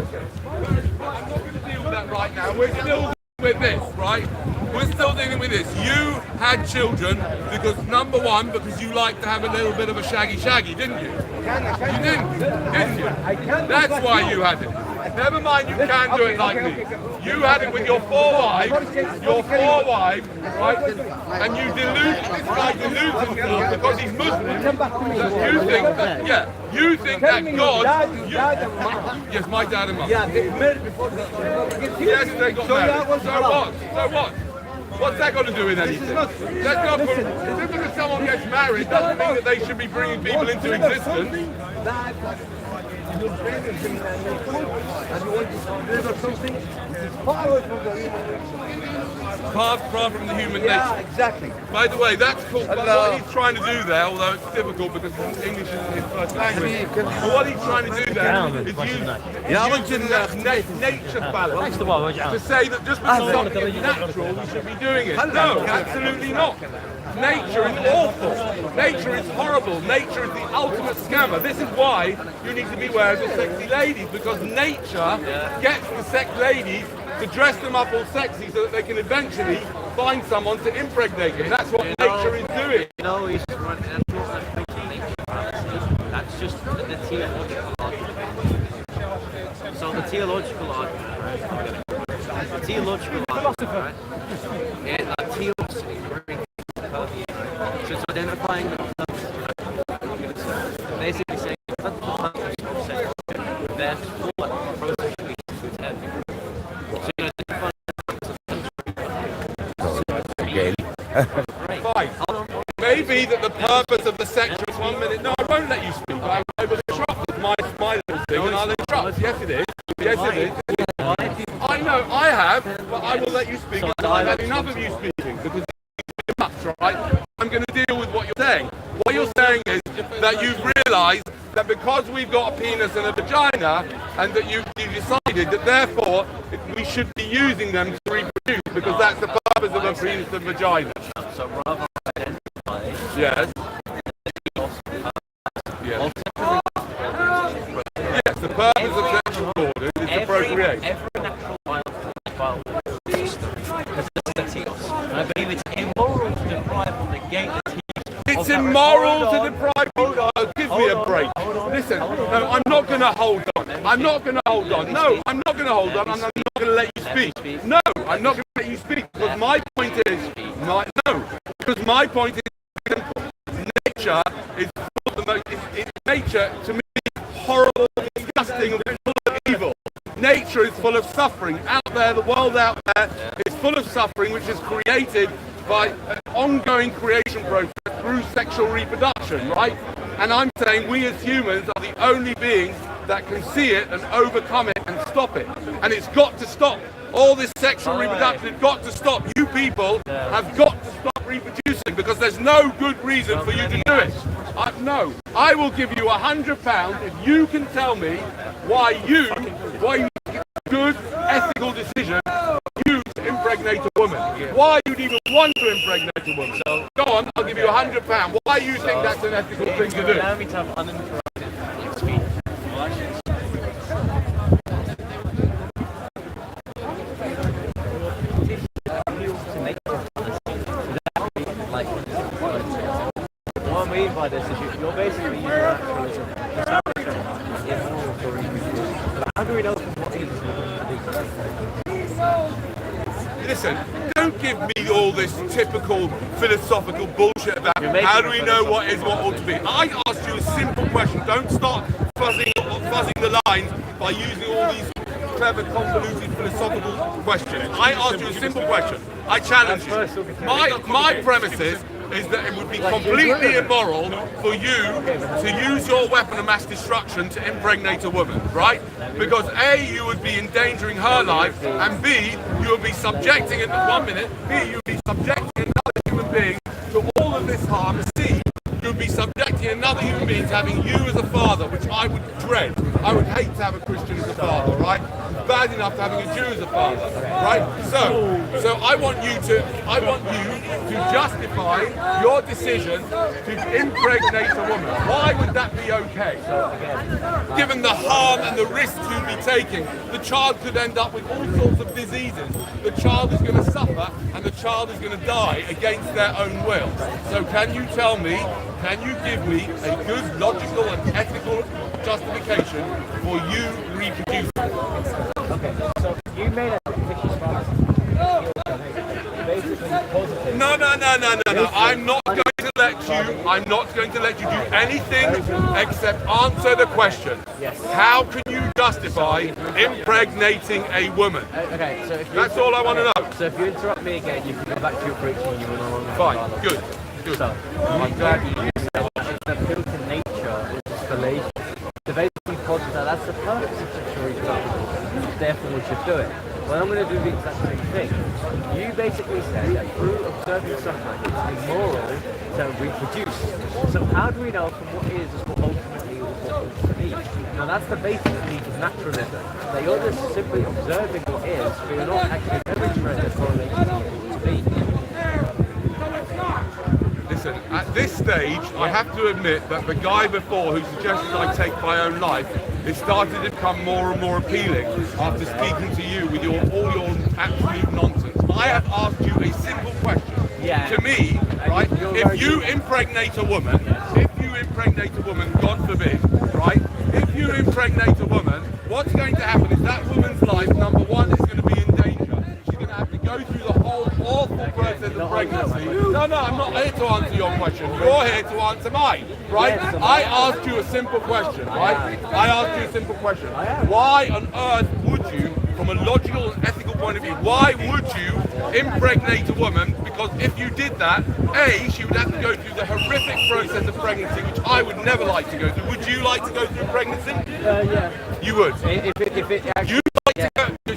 I'm not going to deal with that right now. We're still dealing with this, right? We're still dealing with this. You had children because, number one, because you like to have a little bit of a shaggy, didn't you? You didn't you? That's why you had it. Never mind, you can do it like me. You had it with your four wives, right? And you this guy deludes himself because he's Muslim. You think that, you think that God, yes, my dad and mum. Yeah, they married before the... Yes, they got married. So what? What's that got to do with anything? That's not just because someone gets married doesn't mean that they should be bringing people into existence. Far from the human nature. Yeah, exactly. By the way, that's cool. But what he's trying to do there, although it's difficult because English is his first language, but what he's trying to do there is use nature balance to say that just because something is natural, we should be doing it. No, absolutely not. Nature is awful. Nature is horrible. Nature is the ultimate scammer. This is why you need to beware of the sexy ladies, because nature gets the sex ladies to dress them up all sexy so that they can eventually find someone to impregnate them. That's what nature is doing. No, he's running that's just the theological argument. So the theological argument, right? The theological argument, right? Yeah, theos is very so it's identifying themselves. Basically saying that's the purpose of sex. That's what process to attempt. So you identify Fine. Maybe that the purpose of the sexual 1 minute. No, I won't let you speak. I will interrupt with my little thing, and I'll interrupt. Yes, it is. Yes, it is. I know, I have, but I will let you speak. I've had enough of you speaking because it's too much, right? I'm going to deal with what you're saying. What you're saying is that you've realised that because we've got a penis and a vagina, and that you've decided that therefore we should be using them to reproduce because that's the purpose of a penis and vagina. so rather identify. Yes. Yes. Yes, the purpose of sexual order is to procreate. Every natural biological system has a theos. And I believe it's immoral to deprive or negate the theos. It's immoral to deprive people. Give me a break. Listen, no, I'm not going to hold on. I'm not going to hold on. No, I'm not going to hold on. I'm not going to let you speak. No, I'm not going to let you speak because my point is, because my point is simple. Nature is full of the most, nature to me is horrible, disgusting, and full of evil. Nature is full of suffering. Out there, the world out there is full of suffering, which is created by an ongoing creation process through sexual reproduction, right? And I'm saying we as humans are the only beings that can see it and overcome it and stop it. And it's got to stop. All this sexual reproduction has got to stop. You people have got to stop reproducing because there's no good reason for you to do it. No, I will give you £100 if you can tell me why you make a good ethical decision you to impregnate a woman. Why you'd even want to impregnate a woman. So go on, I'll give you £100. Why you think that's an ethical thing to do? Allow me to have uninterrupted speech. What I mean by this is you're basically using naturalism as immoral for reproduction. How do we know what is? Listen, don't give me all this typical philosophical bullshit about how do we know what is what ought to be. I asked you a simple question. Don't start fuzzing the lines by using all these clever, convoluted philosophical questions. I asked you a simple question. I challenge you. My premises is that it would be completely immoral for you to use your weapon of mass destruction to impregnate a woman, right? Because A, you would be endangering her life, and B, you would be subjecting it, 1 minute, B, you would be subjecting another human being to all of this harm, and C, you would be subjecting another human being to having you as a father, which I would dread. I would hate to have a Christian as a father, right? bad enough to having a Jew as a father, right? So I want you to justify your decision to impregnate a woman. Why would that be okay? Given the harm and the risks you'd be taking, the child could end up with all sorts of diseases. The child is going to suffer and the child is going to die against their own will. So can you tell me, can you give me a good, logical and ethical justification for you reproducing? Okay, so you made a fictitious fallacy. Basically positive. No. I'm not going to let you do anything except answer the question. Yes. How can you justify impregnating a woman? Okay, so if you That's all I want to know. So if you interrupt me again, you can go back to your preaching and you will no longer Fine. Good. So, I'm glad you used that. It's the built-in nature, which is fallacious. So basically posit that that's the purpose of sexual reproduction. Therefore we should do it. Well, I'm going to do the exact same thing. You basically say that through observing suffering, it's immoral to reproduce. So how do we know from what is what ultimately is what ought to be? Now that's the basic need of naturalism. That you're just simply observing what is, but you're not actually demonstrating the correlation of what ought to be. Listen, at this stage, I have to admit that the guy before who suggested I take my own life, it started to become more and more appealing after speaking to you with all your absolute nonsense. I have asked you a simple question. Yeah. To me, right, if you impregnate a woman, God forbid, right, if you impregnate a woman, what's going to happen is that woman's life, number one, is going to be in danger. She's going to have to go through the whole awful process of pregnancy. No, I'm not here to answer your question. You're here to answer mine, right? I asked you a simple question, right? Why on earth would you, from a logical and ethical point of view, why would you impregnate a woman? Because if you did that, A, she would have to go through the horrific process of pregnancy, which I would never like to go through. Would you like to go through pregnancy? Yeah. You would. If it actually,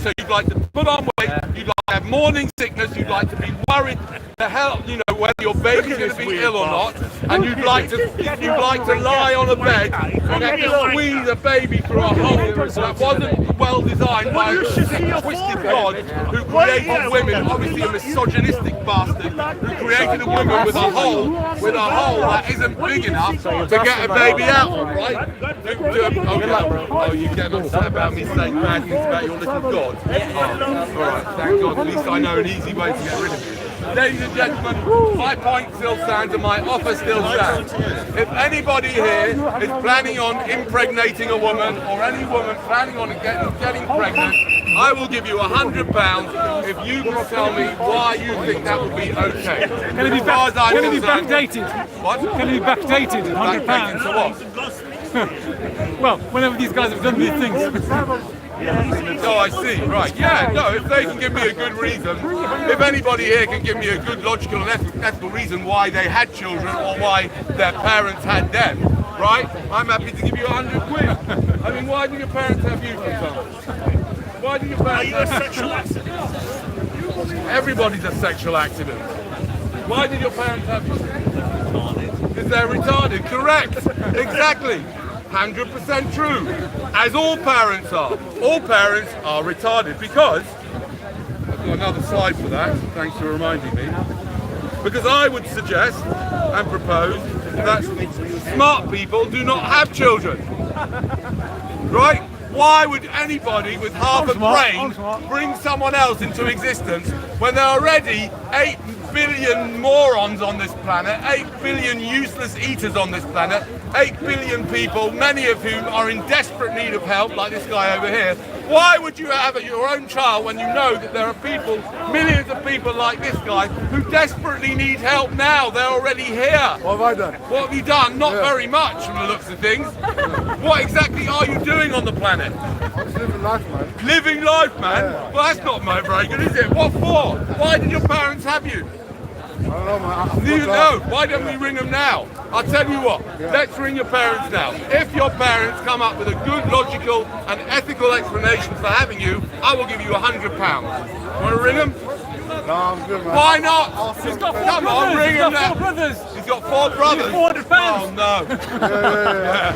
So you'd like to put on weight, you'd like to have morning sickness, you'd like to be worried the hell, whether your baby's going to be ill or not, and you'd like to lie on a bed and have to squeeze a baby through a hole that wasn't well designed by a sick, twisted God who created women, obviously a misogynistic bastard, who created a woman with a hole that isn't big enough to get a baby out of, right? Oh, you get upset about me saying bad things about your little God. Alright, thank God, at least I know an easy way to get rid of you. Ladies and gentlemen, my point still stands and my offer still stands. If anybody here is planning on impregnating a woman, or any woman planning on getting pregnant, I will give you £100 if you can tell me why you think that would be okay. Can it be backdated? What? Can it be backdated? Backdated £100? to what? Well, whenever these guys have done these things. Oh, I see. Right. Yeah. No. If they can give me a good reason, if anybody here can give me a good logical and ethical reason why they had children or why their parents had them, right? I'm happy to give you £100. I mean, why did your parents have you, for example? Why did your parents? Are you a sexual accident? Everybody's a sexual accident. Why did your parents have you? Because they're retarded. Correct. Exactly. 100% true, as all parents are. All parents are retarded because, I've got another slide for that, thanks for reminding me, because I would suggest and propose that smart people do not have children, right? Why would anybody with half a brain bring someone else into existence when there are already 8 billion morons on this planet, 8 billion useless eaters on this planet, 8 billion people, many of whom are in desperate need of help, like this guy over here? Why would you have your own child when you know that there are people, millions of people like this guy, who desperately need help now? They're already here. What have I done? What have you done? Not very much from the looks of things. What exactly are you doing on the planet? I'm just living life, man. Living life, man? Well, that's not very good, is it? What for? Why did your parents have you? I don't know, man. Do you know? Why don't we ring them now? I'll tell you what, let's ring your parents now. If your parents come up with a good, logical and ethical explanation for having you, I will give you £100. Want to ring them? No, I'm good, man. Why not? He's got four Come on, brothers. ring He's him got now. 4 brothers. He's got 4 brothers. £400. Oh no. Yeah.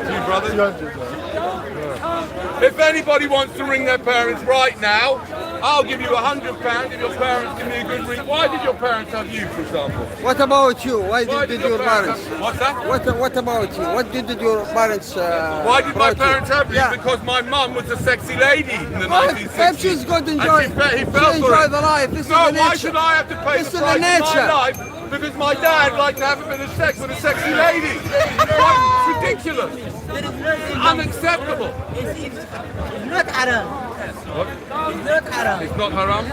Two brothers? 200, man. If anybody wants to ring their parents right now, I'll give you £100 if your parents give me a good ring. Why did your parents have you, for example? What about you? Why did your parents? have, what's that? What about you? What did your parents? Why did my brought you? parents have me? Yeah. Because my mum was a sexy lady in the Well, 1960s. if she's good, And enjoy. he felt she for enjoy it. the life. This No, is the why nature. should I have to pay This the is the price of my nature. life? Because my dad liked to have a bit of sex with a sexy lady. It's ridiculous. Unacceptable. It's not haram. It's not haram. It's not haram.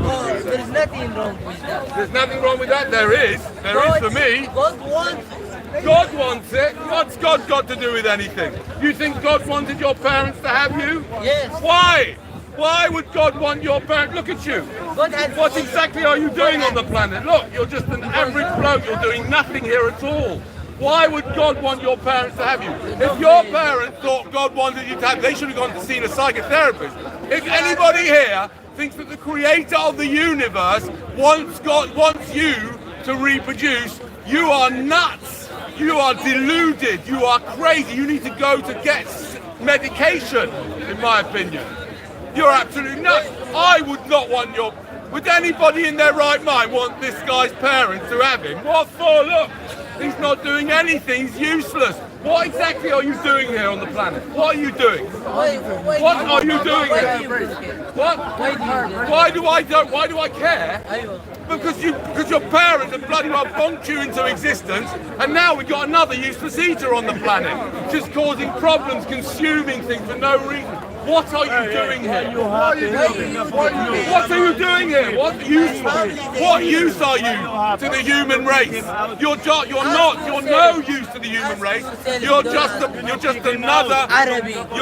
Oh, there is nothing wrong with that. There's nothing wrong with that. There is. There is for me. God wants it. God wants it. What's God got to do with anything? You think God wanted your parents to have you? Yes. Why? Why would God want your parents? Look at you. God has What exactly are you doing on the planet? Look, you're just an average bloke. You're doing nothing here at all. Why would God want your parents to have you? If your parents thought God wanted you to have, they should have gone to see a psychotherapist. If anybody here thinks that the creator of the universe wants you to reproduce, you are nuts. You are deluded. You are crazy. You need to go to get medication, in my opinion. You're absolutely nuts. I would not want your... Would anybody in their right mind want this guy's parents to have him? What for? Look, he's not doing anything. He's useless. What exactly are you doing here on the planet? What are you doing? What are you doing here? What? Why do I care? Because your parents have bloody well bonked you into existence, and now we've got another useless eater on the planet, just causing problems, consuming things for no reason. What are you doing here? What are you doing here? What use are you to the human race? You're no use to the human race. You're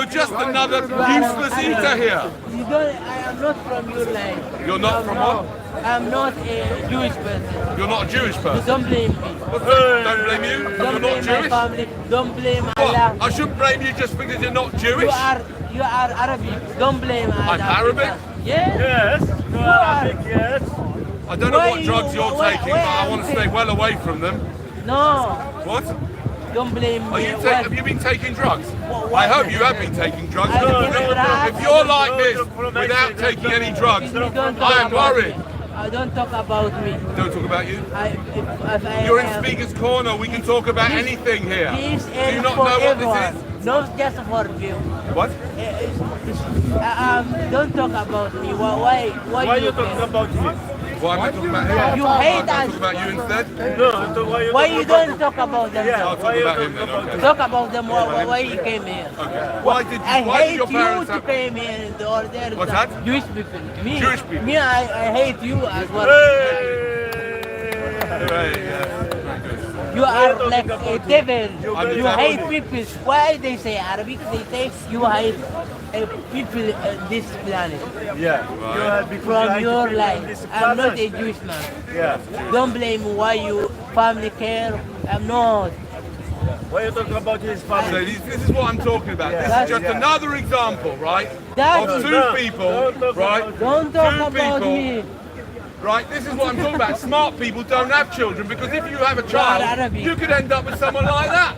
just another useless eater here. I am not from your line. You're not from what? I am not a Jewish person. You're not a Jewish person. Don't blame me. Don't blame you. You're Don't not blame my Jewish. family. Don't blame What? Allah. I shouldn't blame you just because you're not Jewish. You are Arabic. Don't blame Allah. I'm Arabic? Yes. You are. I don't know Why what drugs you- you're why- taking, why but I are want to you stay taking- well away from them. No. What? Don't blame Are me. you What? have you been taking drugs? Why- I hope you have been taking drugs. I don't take drugs. If you're like this without taking any drugs, You don't talk I am about worried. me. Don't talk about me. Don't talk about you. If I You're in am- Speaker's Corner. We can talk about This- anything here. This Do is you not for know what everyone. this is? Not just for you. What? Don't talk about me. Why you talking about me? Why am I talking about him? You hate I'll us. talk about you instead. Why you don't talk about them? I'll talk about him then. Okay. Talk about them. Why you came here? Okay. Why did I why did hate your you parents to have? came here and order What's the that? Jewish people. Me, Jewish people. Me, I hate you as well. Right, yeah. You are like a devil. I'm You the hate devil. people. Why they say Arabic? They say you hate people this planet. From your life. I'm not a Jewish man. Don't blame why you family care. I'm not. Why are you talking about his So family? this is what I'm talking about. This Yeah. is just another example, right? That Of is- two people, right? Don't talk Two about people. me. Right, this is what I'm talking about. Smart people don't have children because if you have a are child, Arabic. you could end up with someone like that.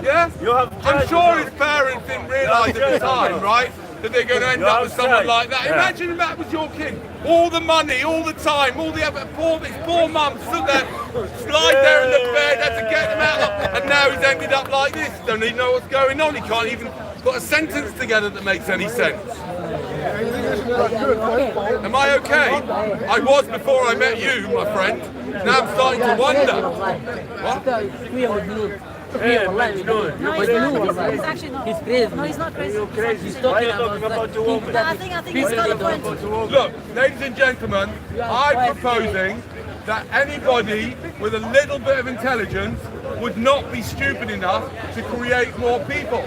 Yeah? You have I'm tried sure to- his parents didn't realise at the time, right, that they're going to end up with someone like that. Yeah. Imagine if that was your kid. All the money, all the time, all the other poor mum stood there, slide there in the bed, had to get them out, and now he's ended up like this. Don't even know what's going on. He can't even put a sentence together that makes any sense. Am I okay? I was before I met you, my friend. Now I'm starting to wonder. What? He's actually not. He's crazy. No, he's not crazy. He's Why are talking you talking about your woman? I think he's got a point. Look, ladies and gentlemen, I'm proposing that anybody with a little bit of intelligence would not be stupid enough to create more people,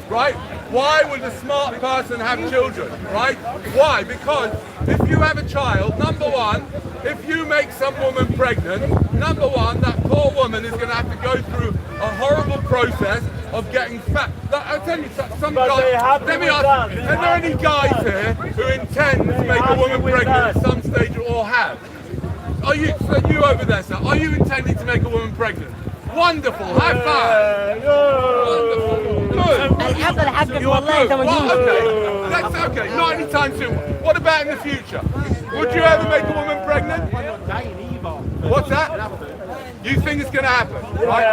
right? Why would a smart person have children, right? Why? Because if you have a child, number one, if you make some woman pregnant, number one, that poor woman is going to have to go through a horrible process of getting fat. I'll tell you, some But guys, they're happy let me with ask that. you, are there any guys here who intend to make a happy woman with pregnant that. at some stage or have? Are you, so you over there, sir, are you intending to make a woman pregnant? Wonderful, high five! Wonderful. good. العقل حقك You're والله good. انت مجنون. Well, okay. That's okay. Not anytime soon. What about in the future? Would you ever make a woman pregnant? What's that? You think it's going to happen, right?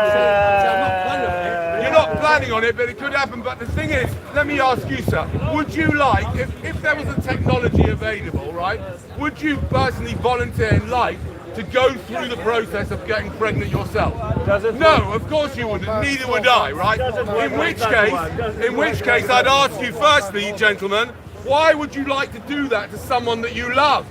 You're not planning on it, but it could happen. But the thing is, let me ask you, sir, would you like, if there was a technology available, right, would you personally volunteer and like to go through the process of getting pregnant yourself? No, of course you wouldn't. Neither would I, right? In which case, I'd ask you firstly, gentlemen, why would you like to do that to someone that you love?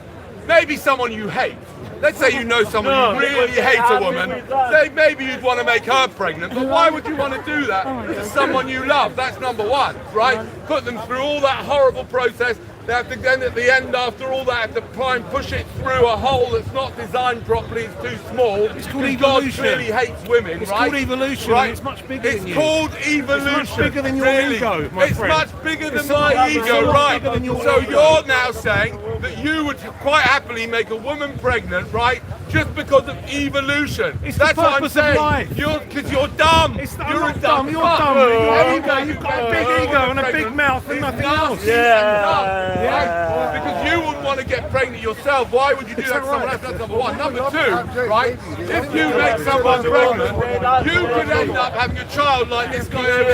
Maybe someone you hate. Let's say you know someone who really hates a woman. Say maybe you'd want to make her pregnant, but why would you want to do that to someone you love? That's number one, right? Put them through all that horrible process. They have to then at the end, after all that, have to try and push it through a hole that's not designed properly, it's too small. It's called God evolution. clearly hates women, It's right? called evolution. Right? It's much bigger than you. It's called evolution. It's much bigger than your really. ego, my It's friend. much bigger than It's a lot- my it's a ego, lot right? bigger than your So ego. you're now saying that you would quite happily make a woman pregnant, right? Just because of evolution. It's That's the what I'm purpose of saying. life. Because you're dumb. You're a dumb. You're fuck. dumb. You've got a big Woman ego and a big pregnant mouth and is nothing nasty else. and dumb, right? Because you wouldn't want to get pregnant yourself. Why would you do that to someone else? That's number one. Number two, right? If you make someone pregnant, you could end up having a child like this guy over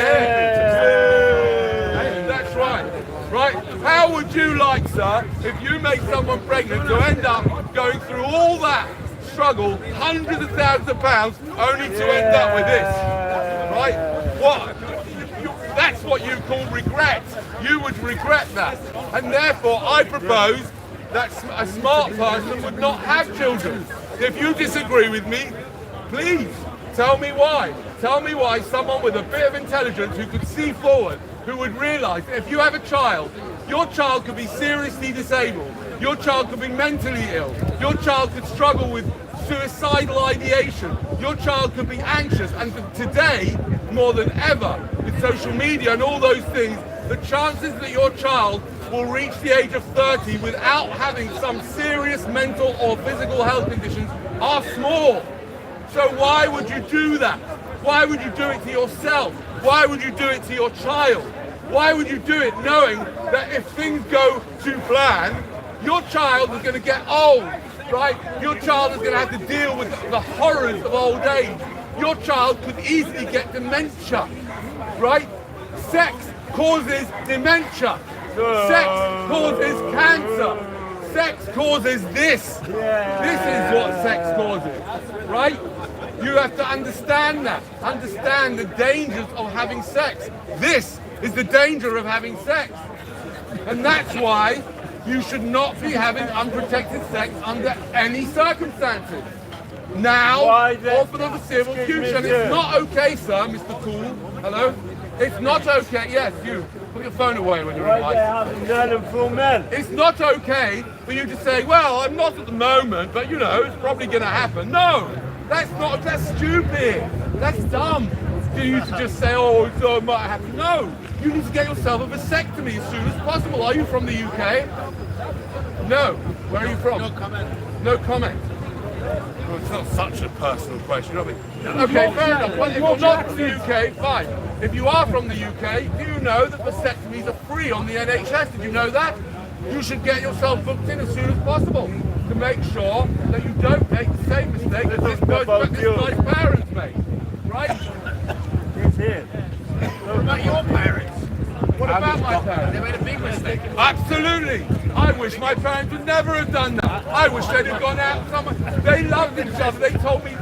here. That's right. Right? How would you like, sir, if you make someone pregnant to end up going through all that struggle, hundreds of thousands of pounds, only to end up with this? Right? What? That's what you call regret. You would regret that. And therefore, I propose that a smart person would not have children. If you disagree with me, please tell me why. Tell me why someone with a bit of intelligence who could see forward, who would realise that if you have a child, your child could be seriously disabled, your child could be mentally ill, your child could struggle with suicidal ideation, your child could be anxious, and today, more than ever, with social media and all those things, the chances that your child will reach the age of 30 without having some serious mental or physical health conditions are small. So why would you do that? Why would you do it to yourself? Why would you do it to your child? Why would you do it knowing that if things go to plan, your child is going to get old, right? Your child is going to have to deal with the horrors of old age. Your child could easily get dementia, right? Sex causes dementia. Sex causes cancer. Sex causes this. This is what sex causes, right? You have to understand that. Understand the dangers of having sex. This is the danger of having sex. And that's why you should not be having unprotected sex under any circumstances. Now, or for the foreseeable future. And it's not okay, sir, Mr. Cool. Hello? It's not okay. Yes, you. Put your phone away when you're in life. It's not okay for you to say, well, I'm not at the moment, but you know, it's probably going to happen. No, that's stupid. That's dumb. For you to just say, oh, it might happen. No, you need to get yourself a vasectomy as soon as possible. Are you from the UK? No. Where are you from? No comment. No comment. Well, it's not such a personal question, I mean. Okay, fair enough. Well, if you're not from the UK, fine. If you are from the UK, do you know that vasectomies are free on the NHS? Did you know that? You should get yourself booked in as soon as possible to make sure that you don't make the same mistake that this guy's parents made. Right? What about your parents? What about my parents? They made a big mistake. Absolutely. I wish my parents would never have done that. I wish they'd have gone out somewhere. They loved each other. They told me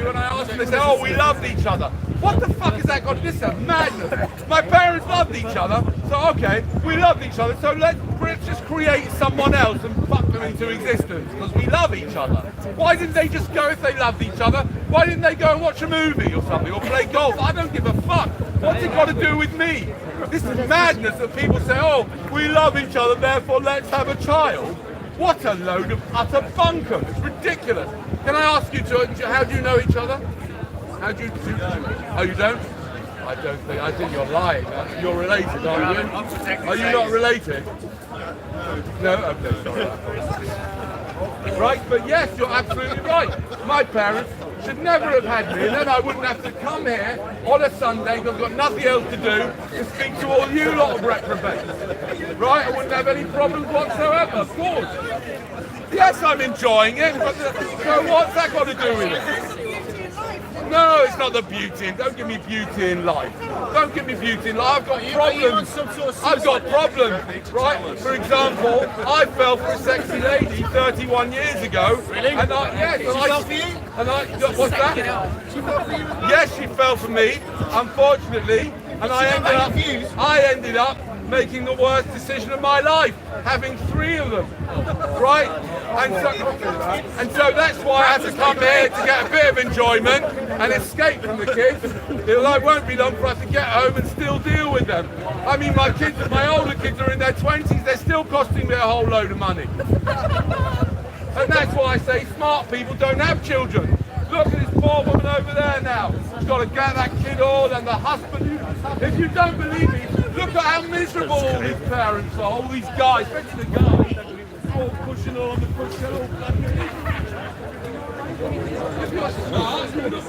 when I asked them, they said, oh, we loved each other. What the fuck has that got to do? This is madness. My parents loved each other, so okay, we loved each other, so let's just create someone else and fuck them into existence, because we love each other. Why didn't they just go if they loved each other? Why didn't they go and watch a movie or something, or play golf? I don't give a fuck. What's it got to do with me? This is madness that people say, oh, we love each other, therefore let's have a child. What a load of utter bunkum. It's ridiculous. Can I ask you, how do you know each other? How do you... Oh, you don't? I think you're lying. You're related, aren't you? Are you not related? No? Okay, sorry. Right, but yes, you're absolutely right. My parents should never have had me, and then I wouldn't have to come here on a Sunday because I've got nothing else to do to speak to all you lot of reprobates. Right? I wouldn't have any problems whatsoever, of course. Yes, I'm enjoying it, but so what's that got to do with it? No, it's not the beauty. Don't give me beauty in life. Don't give me beauty in life. I've got problems. I've got problems, right? For example, I fell for a sexy lady 31 years ago. Really? And yes, she fell for you? And what's that? She fell for you? Yes, she fell for me, unfortunately. And I ended up making the worst decision of my life, having 3 of them, right? And so that's why I had to come here to get a bit of enjoyment and escape from the kids. It won't be long for us to get home and still deal with them. I mean, my older kids are in their 20s, they're still costing me a whole load of money. And that's why I say smart people don't have children. Look at this poor woman over there now. She's got to get that kid on and the husband. If you don't believe me, look at how miserable all these parents are, all these guys, especially the guys, all pushing on the cushion, all bloody. If you're smart, you're not